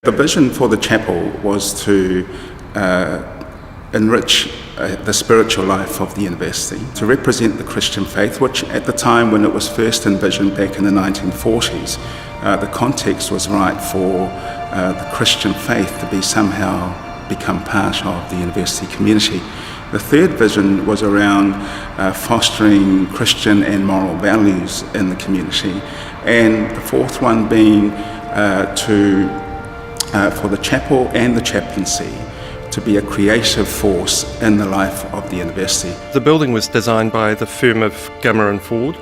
The vision for the chapel was to enrich the spiritual life of the university, to represent the Christian faith, which at the time when it was first envisioned back in the 1940s, the context was right for the Christian faith to be somehow become part of the university community. The third vision was around fostering Christian and moral values in the community, and the fourth one being for the chapel and the chaplaincy to be a creative force in the life of the university. The building was designed by the firm of Gummer and Ford,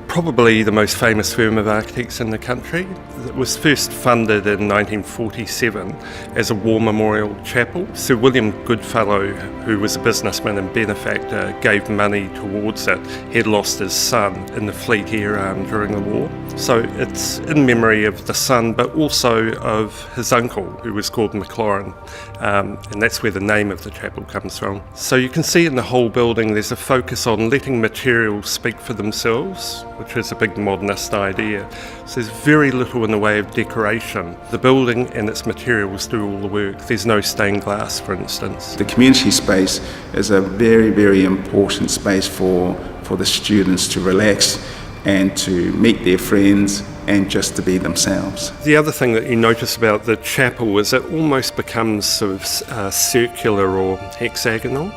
probably the most famous firm of architects in the country. It was first funded in 1947 as a war memorial chapel. Sir William Goodfellow, who was a businessman and benefactor, gave money towards it. He had lost his son in the Fleet Air Arm during the war. So it's in memory of the son, but also of his uncle, who was called Maclaurin, and that's where the name of the chapel comes from. So you can see in the whole building there's a focus on letting materials speak for themselves, which is a big modernist idea. So there's very little in the way of decoration. The building and its materials do all the work. There's no stained glass, for instance. The community space is a very, very important space for the students to relax and to meet their friends and just to be themselves. The other thing that you notice about the chapel is it almost becomes sort of circular or hexagonal.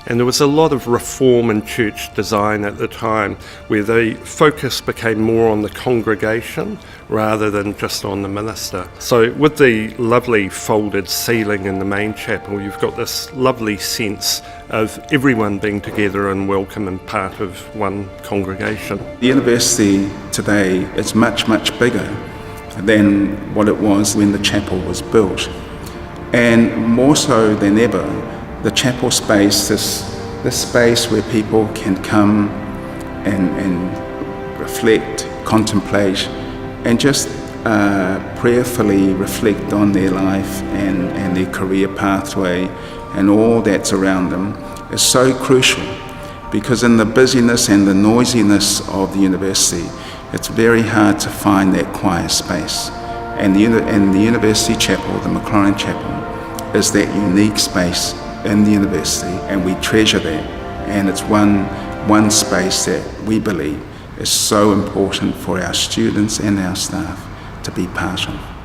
And there was a lot of reform in church design at the time where the focus became more on the congregation rather than just on the minister. So with the lovely folded ceiling in the main chapel, you've got this lovely sense of everyone being together and welcome and part of one congregation. The university today is much, much bigger than what it was when the chapel was built. And more so than ever, the chapel space, this space where people can come and reflect, contemplate, and just prayerfully reflect on their life and their career pathway and all that's around them, is so crucial, because in the busyness and the noisiness of the university, it's very hard to find that quiet space. And the university chapel, the Maclaurin Chapel, is that unique space in the university, and we treasure that, and it's one space that we believe is so important for our students and our staff to be part of.